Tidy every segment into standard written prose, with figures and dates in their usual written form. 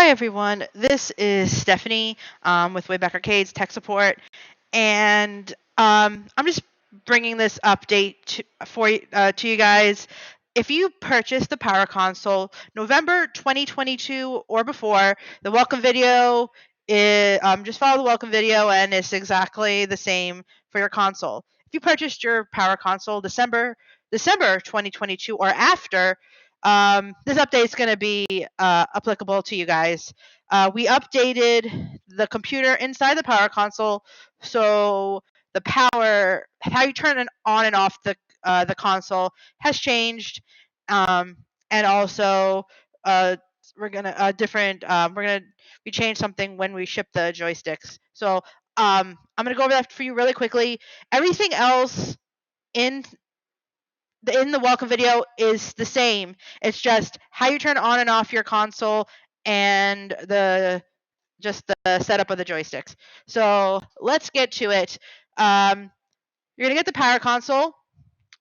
Hi everyone, this is Stephanie with Wayback Arcade's tech support, and I'm just bringing this update to you guys. If you purchased the Power Console November 2022 or before, the welcome video is just follow the welcome video, and it's exactly the same for your console. If you purchased your Power Console December 2022 or after, this update is going to be applicable to you guys. We updated the computer inside the Power Console, so the power, how you turn it on and off the console has changed, and also we're gonna we changed something when we ship the joysticks. So I'm gonna go over that for you really quickly. Everything else in the welcome video is the same. It's just how you turn on and off your console and the setup of the joysticks. So let's get to it. You're gonna get the Power Console.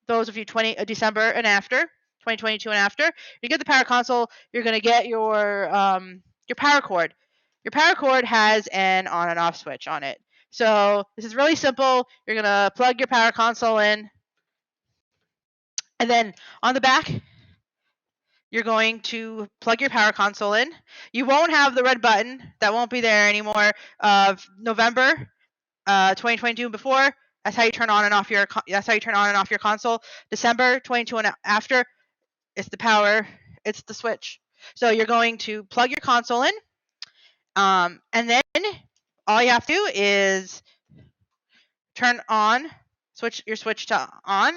Those of you December and after, 2022 and after, you get the Power Console. You're gonna get your power cord. Your power cord has an on and off switch on it. So this is really simple. You're gonna plug your Power Console in, and then on the back, you're going to plug your Power Console in. You won't have the red button. That won't be there anymore. November 2022 and before, that's how you turn on and off your console. December 22 and after, it's the power, it's the switch. So you're going to plug your console in, and then all you have to do is switch your switch to on,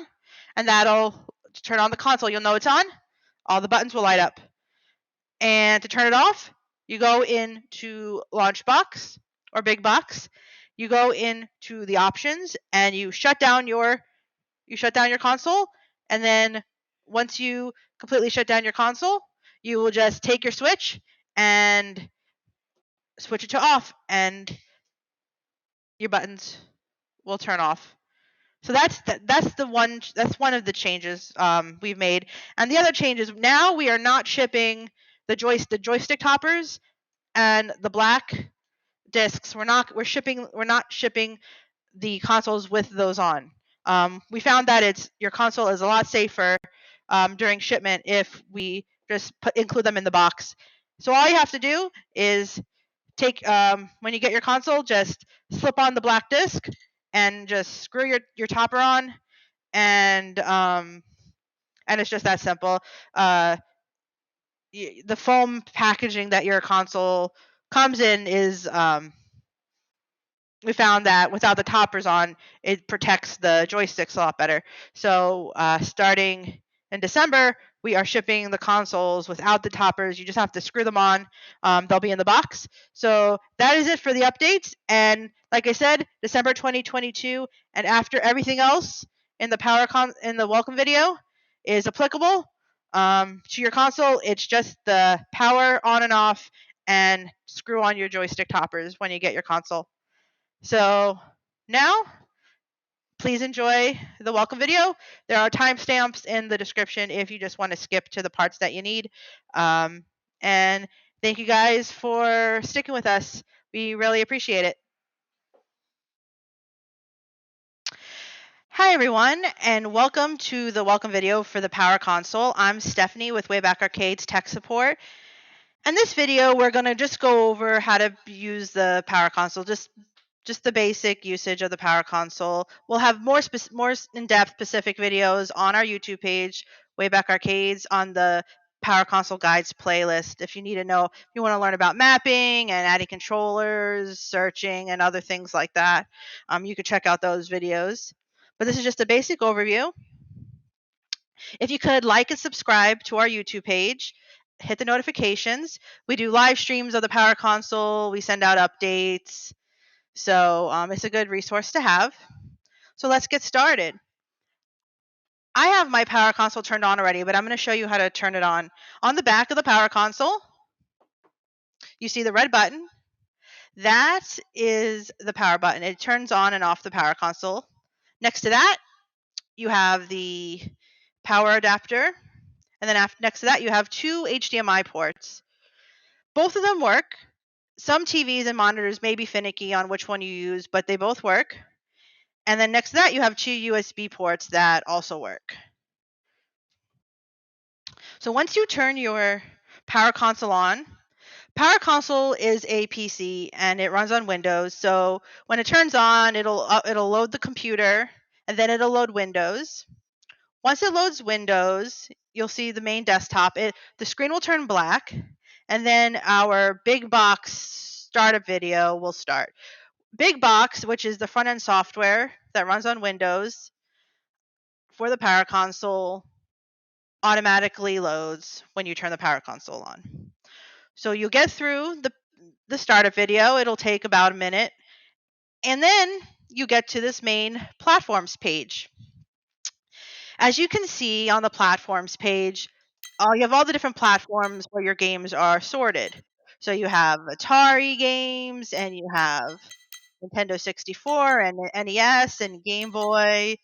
and that'll turn on the console. You'll know it's on. All the buttons will light up. And to turn it off, you go into Launch Box or Big Box. You go into the options and you shut down your console. And then once you completely shut down your console, you will just take your switch and switch it to off, and your buttons will turn off. So that's one of the changes we've made. And the other changes, now we are not shipping the joystick toppers and the black discs. We're not shipping the consoles with those on. We found that your console is a lot safer during shipment if we just include them in the box. So all you have to do is when you get your console, just slip on the black disc and just screw your topper on, and it's just that simple. The foam packaging that your console comes in is we found that without the toppers on, it protects the joysticks a lot better. So starting in December, we are shipping the consoles without the toppers. You just have to screw them on. They'll be in the box. So that is it for the updates. And like I said, December 2022 and after, everything else in the welcome video is applicable to your console. It's just the power on and off, and screw on your joystick toppers when you get your console. So now, please enjoy the welcome video. There are timestamps in the description if you just want to skip to the parts that you need. And thank you guys for sticking with us. We really appreciate it. Hi everyone, and welcome to the welcome video for the Power Console. I'm Stephanie with Wayback Arcade's tech support. In this video, we're going to just go over how to use the Power Console, just the basic usage of the Power Console. We'll have more in-depth specific videos on our YouTube page, Wayback Arcades, on the Power Console Guides playlist. If you need to know, if you want to learn about mapping and adding controllers, searching, and other things like that, you could check out those videos. But this is just a basic overview. If you could like and subscribe to our YouTube page, hit the notifications. We do live streams of the Power Console. We send out updates. So it's a good resource to have. So let's get started. I have my Power Console turned on already, but I'm going to show you how to turn it on. On the back of the Power Console, you see the red button. That is the power button. It turns on and off the Power Console. Next to that, you have the power adapter. And then next to that, you have two HDMI ports. Both of them work. Some TVs and monitors may be finicky on which one you use, but they both work. And then next to that, you have two USB ports that also work. So once you turn your Power Console on, Power Console is a PC and it runs on Windows. So when it turns on, it'll load the computer and then it'll load Windows. Once it loads Windows, you'll see the main desktop. The screen will turn black, and then our big box startup video will start. Big box, which is the front end software that runs on Windows for the Power Console, automatically loads when you turn the Power Console on. So you'll get through the startup video. It'll take about a minute, and then you get to this main platforms page. As you can see on the platforms page, you have all the different platforms where your games are sorted. So you have Atari games, and you have Nintendo 64 and NES and Game Boy.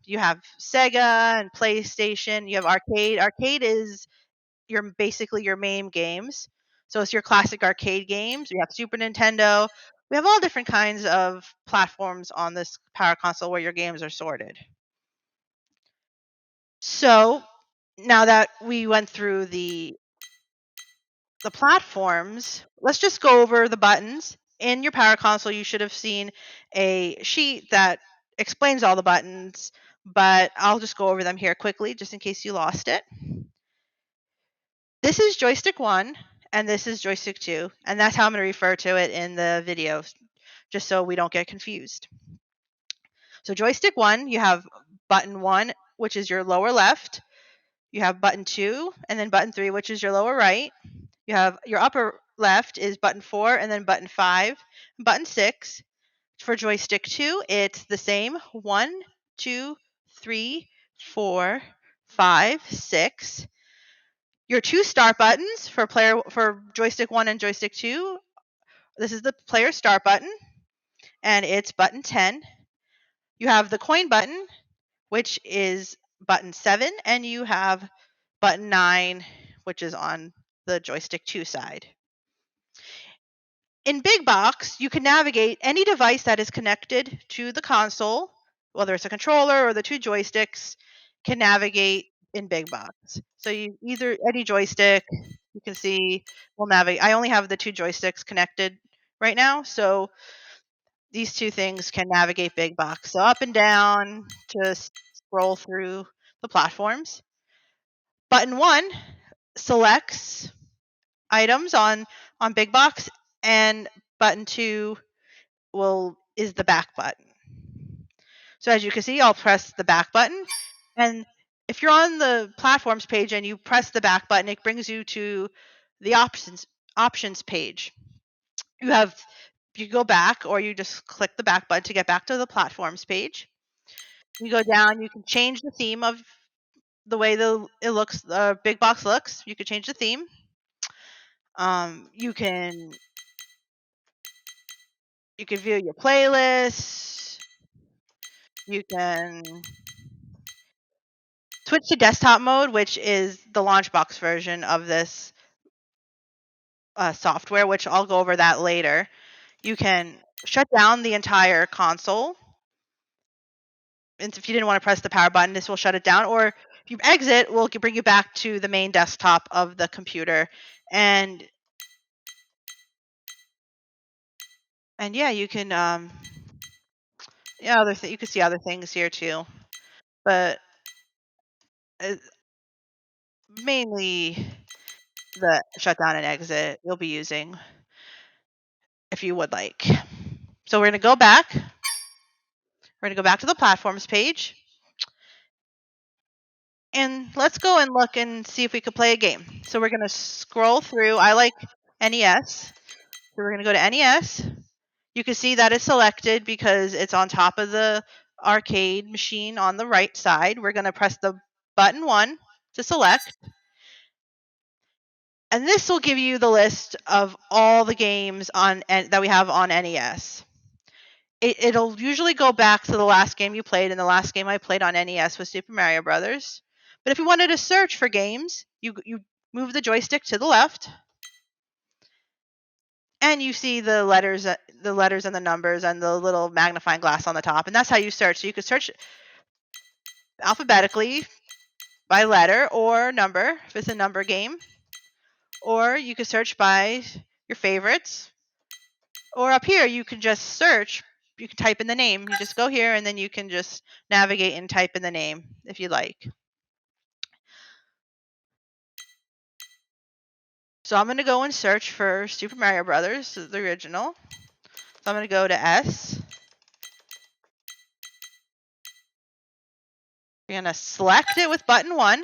You have Sega and PlayStation. You have arcade. Arcade is basically your main games. So it's your classic arcade games. We have Super Nintendo. We have all different kinds of platforms on this Power Console where your games are sorted. So now that we went through the platforms, let's just go over the buttons. In your Power Console, you should have seen a sheet that explains all the buttons, but I'll just go over them here quickly just in case you lost it. This is joystick 1 and this is joystick 2, and that's how I'm going to refer to it in the video just so we don't get confused. So joystick 1, you have button 1, which is your lower left. You have button 2 and then button 3, which is your lower right. You have your upper left is button 4 and then button 5, button 6. For joystick 2, it's the same 1, 2, 3, 4, 5, 6. Your two start buttons for joystick 1 and joystick 2. This is the player start button and it's button 10. You have the coin button, which is button 7, and you have button 9, which is on the joystick 2 side. In Big Box, you can navigate any device that is connected to the console, whether it's a controller or the two joysticks, can navigate in Big Box. So either any joystick, you can see will navigate. I only have the two joysticks connected right now, so these two things can navigate Big Box. So up and down to scroll through the platforms. Button 1 selects items on Big Box, and button 2 is the back button. So as you can see, I'll press the back button, and if you're on the platforms page and you press the back button, it brings you to the options page. You go back, or you just click the back button to get back to the platforms page. You go down, you can change the theme of the way the Big Box looks. You can change the theme. You can view your playlist. You can switch to desktop mode, which is the Launchbox version of this software, which I'll go over that later. You can shut down the entire console. And if you didn't want to press the power button, this will shut it down. Or if you exit, we'll bring you back to the main desktop of the computer. And yeah, you can you can see other things here too, but mainly the shutdown and exit you'll be using if you would like. So we're going to go back. We're going to go back to the platforms page. And let's go and look and see if we could play a game. So we're going to scroll through. I like NES. So we're going to go to NES. You can see that it's selected because it's on top of the arcade machine on the right side. We're going to press the button 1 to select. And this will give you the list of all the games that we have on NES. It'll usually go back to the last game you played, and the last game I played on NES was Super Mario Brothers. But if you wanted to search for games, you move the joystick to the left, and you see the letters and the numbers and the little magnifying glass on the top, and that's how you search. So you could search alphabetically by letter or number if it's a number game, or you could search by your favorites, or up here you can just search. You can type in the name. You just go here and then you can just navigate and type in the name if you like. So I'm going to go and search for Super Mario Brothers, the original. So I'm going to go to S. You're going to select it with button 1.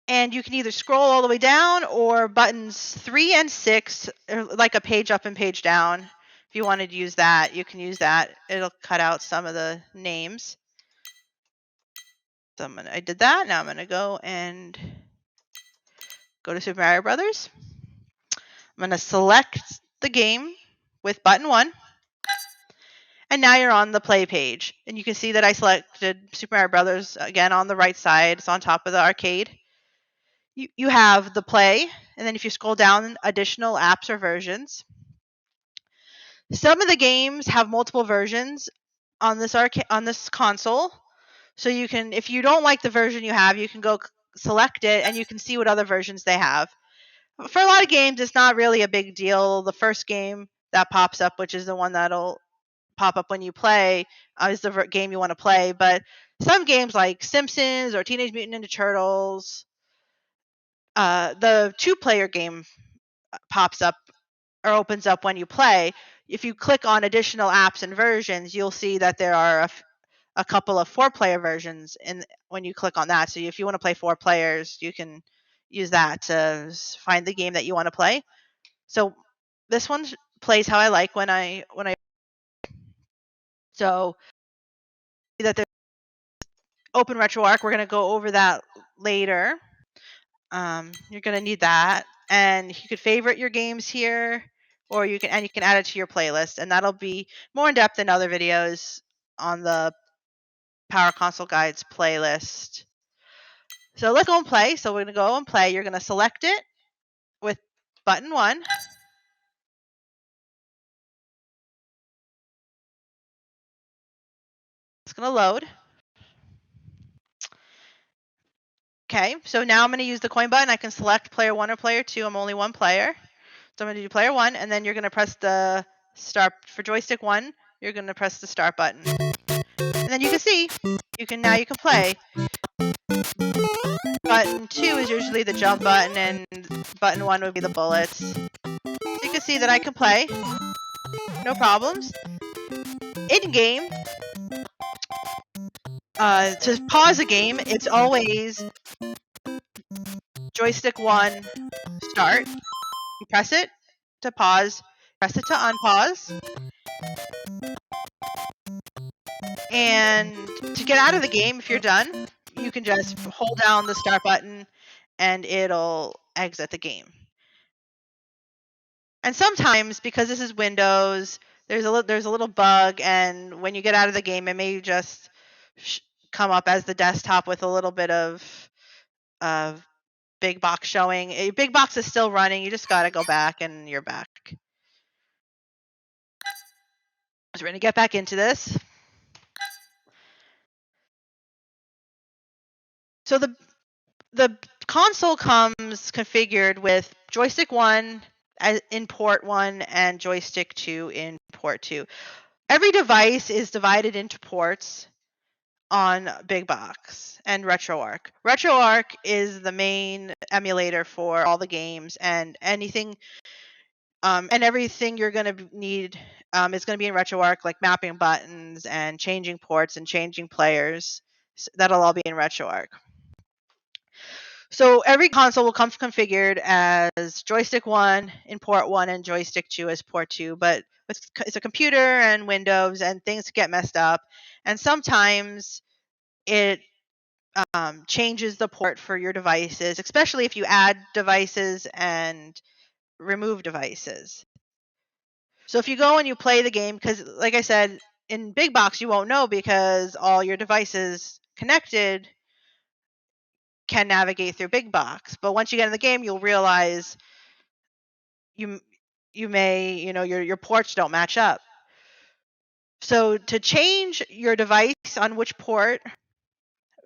And you can either scroll all the way down, or buttons 3 and 6 are like a page up and page down. If you wanted to use that, you can use that. It'll cut out some of the names. So I did that. Now I'm going to go to Super Mario Brothers. I'm going to select the game with button 1. And now you're on the play page. And you can see that I selected Super Mario Brothers again on the right side. It's on top of the arcade. You have the play, and then if you scroll down, additional apps or versions. Some of the games have multiple versions on this console. So you can, if you don't like the version you have, you can go select it and you can see what other versions they have. For a lot of games, it's not really a big deal. The first game that pops up, which is the one that'll pop up when you play, is the game you want to play. But some games like Simpsons or Teenage Mutant Ninja Turtles, the 2-player game pops up or opens up when you play. If you click on additional apps and versions, you'll see that there are a couple of 4-player versions when you click on that. So if you want to play 4 players, you can use that to find the game that you want to play. So this one plays how I like when I so that there's open Retroarch. We're going to go over that later. You're going to need that, and you could favorite your games here, or you can add it to your playlist, and that'll be more in depth than other videos on the Power Console Guides playlist. So let's go and play. So we're going to go and play. You're going to select it with button 1. It's going to load. Okay, so now I'm going to use the coin button. I can select player 1 or player 2. I'm only one player. So I'm going to do player 1, and then you're going to press the start for joystick 1. You're going to press the start button. And then you can see, you can play. Button 2 is usually the jump button, and button 1 would be the bullets. So you can see that I can play, no problems. In game, to pause a game, it's always joystick 1, start. You press it to pause, press it to unpause. And to get out of the game, if you're done, you can just hold down the start button and it'll exit the game. And sometimes, because this is Windows, there's a little bug, and when you get out of the game, it may just come up as the desktop with a little bit of Big Box showing. Big Box is still running. You just got to go back, and you're back. So we're going to get back into this. So the console comes configured with joystick 1 in port 1 and joystick 2 in port 2. Every device is divided into ports on Big Box and Retroarch. Retroarch is the main emulator for all the games, and anything and everything you're going to need is going to be in Retroarch, like mapping buttons and changing ports and changing players. So that'll all be in Retroarch. So every console will come configured as joystick 1 in port 1 and joystick 2 as port 2, but it's a computer and Windows, and things get messed up, and sometimes it changes the port for your devices, especially if you add devices and remove devices. So if you go and you play the game, because like I said, in Big Box you won't know because all your devices connected can navigate through Big Box. But once you get in the game, you'll realize you may, your ports don't match up. So to change your device on which port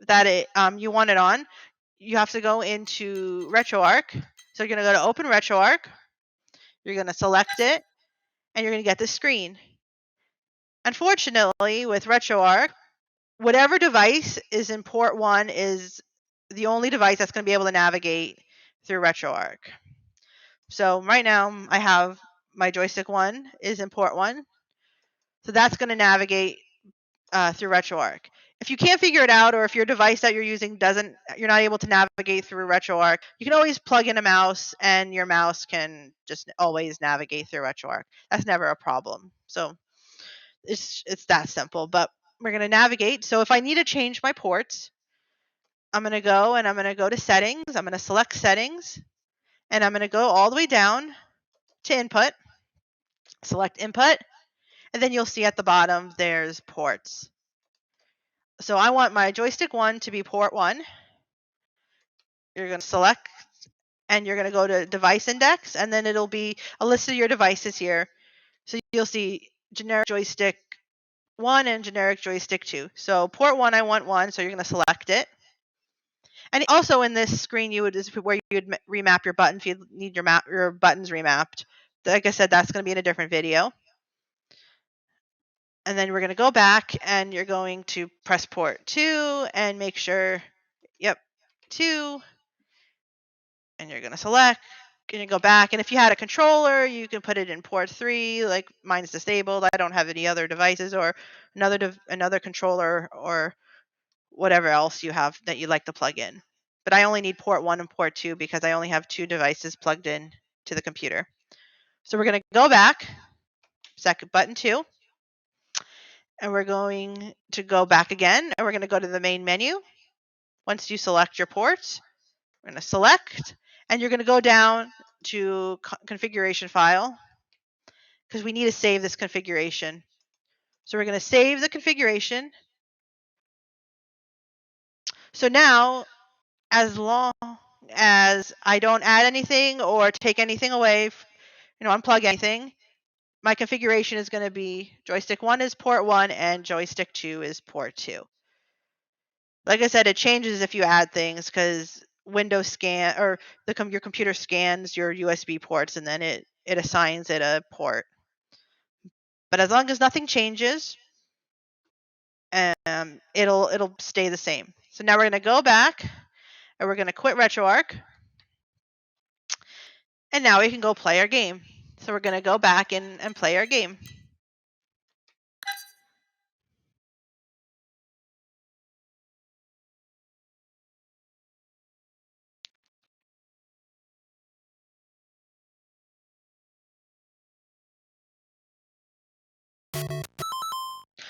that you want it on, you have to go into Retroarch. So you're going to go to Open Retroarch. You're going to select it, and you're going to get this screen. Unfortunately, with Retroarch, whatever device is in port 1 is the only device that's going to be able to navigate through Retroarch. So right now, I have my joystick 1 is in port 1. So that's going to navigate through Retroarch. If you can't figure it out, or if your device that you're using you're not able to navigate through Retroarch, you can always plug in a mouse, and your mouse can just always navigate through Retroarch. That's never a problem. So it's that simple. But we're going to navigate. So if I need to change my ports, I'm going to go to settings. I'm going to select settings, and I'm going to go all the way down to input. Select input, and then you'll see at the bottom there's ports. So I want my joystick 1 to be port 1. You're going to select, and you're going to go to device index, and then it'll be a list of your devices here. So you'll see generic joystick 1 and generic joystick 2. So port 1, I want 1, so you're going to select it. And also in this screen, is where you would remap your button if you need your buttons remapped. Like I said, that's going to be in a different video. And then we're going to go back, and you're going to press port 2 and make sure, 2. And you're going to select, and you go back. And if you had a controller, you can put it in port 3, like mine's disabled. I don't have any other devices, or another controller, or whatever else you have that you like to plug in. But I only need port 1 and port 2 because I only have 2 devices plugged in to the computer. So we're going to go back, button 2, and we're going to go back again, and we're going to go to the main menu. Once you select your ports, we're going to select, and you're going to go down to configuration file, because we need to save this configuration. So we're going to save the configuration. So now, as long as I don't add anything or take anything away, unplug anything, my configuration is going to be joystick 1 is port 1 and joystick 2 is port 2. Like I said, it changes if you add things, because Windows scan, or your computer scans your USB ports, and then it assigns it a port. But as long as nothing changes, it'll stay the same. So now we're going to go back, and we're going to quit Retroarch, and now we can go play our game. So we're going to go back and play our game.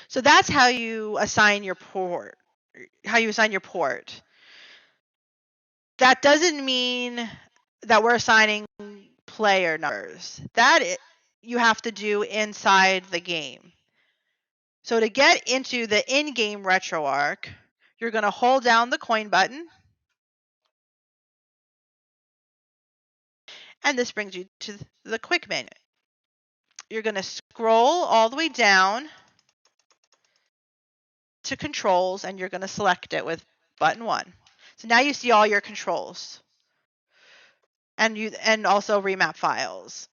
So that's how you assign your port. That doesn't mean that we're assigning player numbers. You have to do inside the game. So to get into the in-game Retroarch, you're going to hold down the coin button, and this brings you to the quick menu. You're going to scroll all the way down to controls, and you're going to select it with button 1. So now you see all your controls, and also remap files.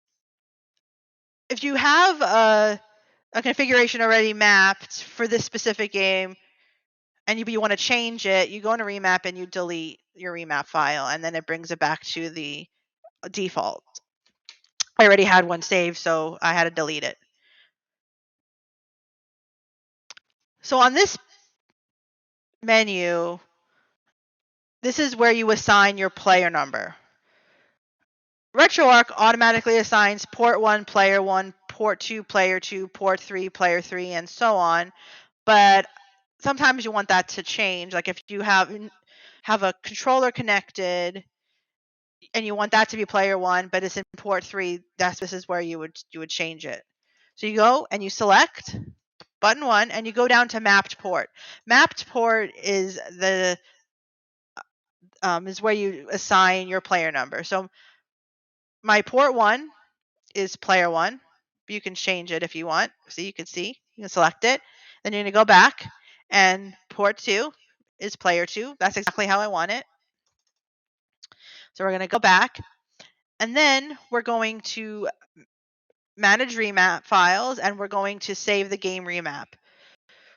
If you have a configuration already mapped for this specific game, and you want to change it, you go into remap and you delete your remap file, and then it brings it back to the default. I already had one saved, so I had to delete it. So on this menu, this is where you assign your player number. Retroarch automatically assigns port 1, player 1, port 2, player 2, port 3, player 3, and so on. But sometimes you want that to change. Like if you have a controller connected and you want that to be player 1, but it's in port 3, this is where you would change it. So you go and you select button 1, and you go down to mapped port. Mapped port is is where you assign your player number. So my port 1 is player 1. You can change it if you want. So you can see, you can select it. Then you're going to go back, and port 2 is player 2. That's exactly how I want it. So we're going to go back, and then we're going to manage remap files, and we're going to save the game remap.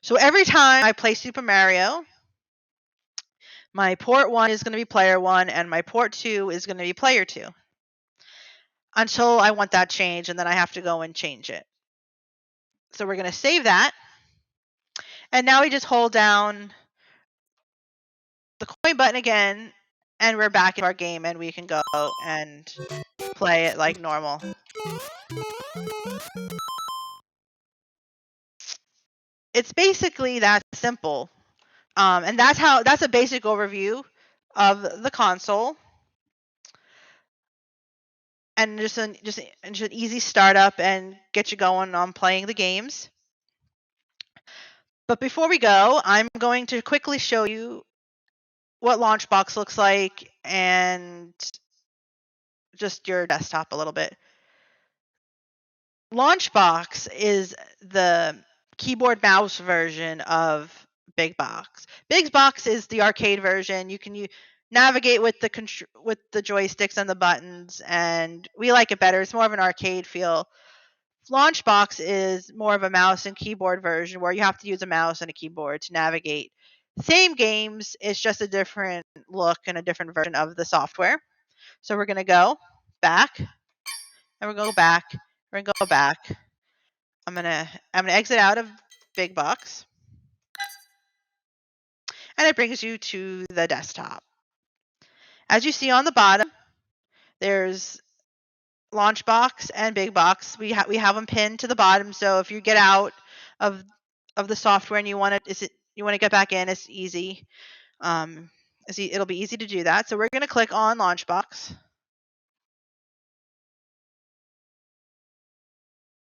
So every time I play Super Mario, my port 1 is going to be player 1, and my port 2 is going to be player 2. Until I want that change, and then I have to go and change it. So we're going to save that. And now we just hold down the coin button again, and we're back in our game, and we can go and play it like normal. It's basically that simple. And that's a basic overview of the console. And just an easy startup and get you going on playing the games. But before we go, I'm going to quickly show you what Launchbox looks like and just your desktop a little bit. Launchbox is the keyboard mouse version of Big Box. Big Box is the arcade version. You can navigate with the joysticks and the buttons, and we like it better. It's more of an arcade feel. Launchbox is more of a mouse and keyboard version where you have to use a mouse and a keyboard to navigate. Same games, it's just a different look and a different version of the software. So we're going to go back, and we're going to go back, we're going to go back. I'm going to exit out of Big Box. And it brings you to the desktop. As you see on the bottom, there's Launchbox and Big Box. We have them pinned to the bottom, so if you get out of the software and you want to get back in, it's easy. It'll be easy to do that. So we're going to click on Launchbox.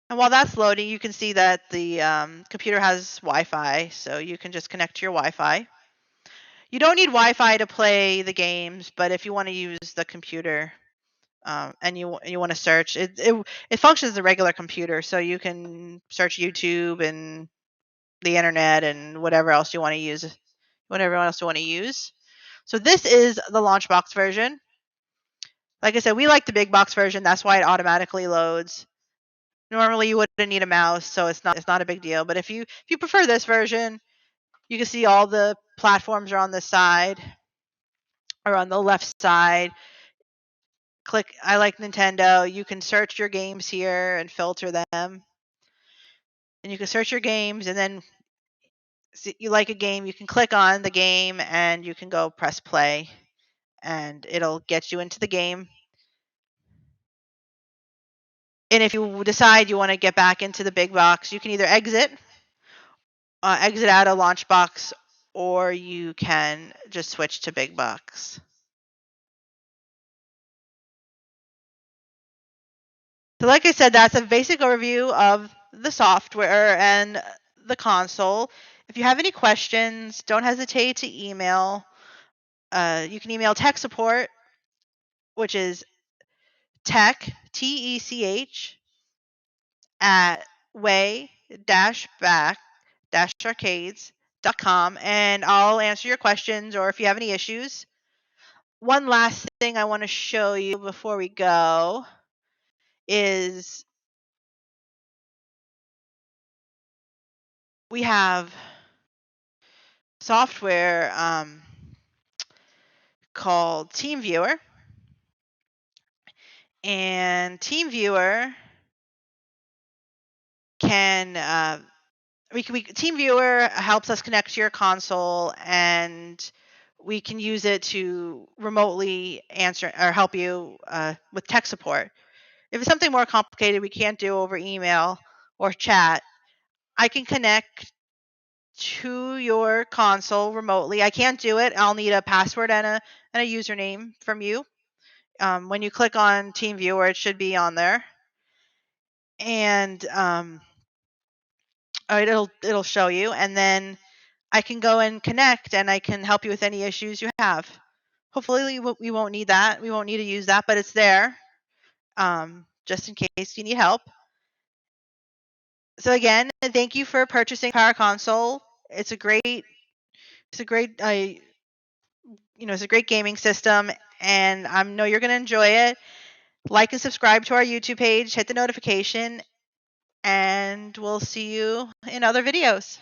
And while that's loading, you can see that the computer has Wi-Fi, so you can just connect to your Wi-Fi. You don't need Wi-Fi to play the games, but if you want to use the computer and you want to search, it functions as a regular computer, so you can search YouTube and the internet and whatever else you want to use. So this is the Launchbox version. Like I said, we like the big box version. That's why it automatically loads. Normally you wouldn't need a mouse, so it's not a big deal. But if you prefer this version, you can see all the platforms are on the side or on the left side. Click I like Nintendo. You can search your games here and filter them. And you can search your games, and then you like a game, you can click on the game and you can go press play, and it'll get you into the game. And if you decide you want to get back into the big box, you can either exit out of Launchbox, or you can just switch to big box. So like I said, that's a basic overview of the software and the console. If you have any questions, don't hesitate to email. You can email tech support, which is tech, TECH, at way-back-arcades.com, and I'll answer your questions or if you have any issues. One last thing I want to show you before we go is we have software called TeamViewer. And TeamViewer can TeamViewer helps us connect to your console, and we can use it to remotely answer or help you with tech support. If it's something more complicated we can't do over email or chat, I can connect to your console remotely. I can't do it. I'll need a password and a username from you. When you click on TeamViewer, it should be on there, and it'll show you, and then I can go and connect, and I can help you with any issues you have. Hopefully we won't need that. We won't need to use that, but it's there. just in case you need help. So again, thank you for purchasing Power Console. It's a great, it's a great gaming system, and I know you're going to enjoy it. Like and subscribe to our YouTube page, hit the notification, and we'll see you in other videos.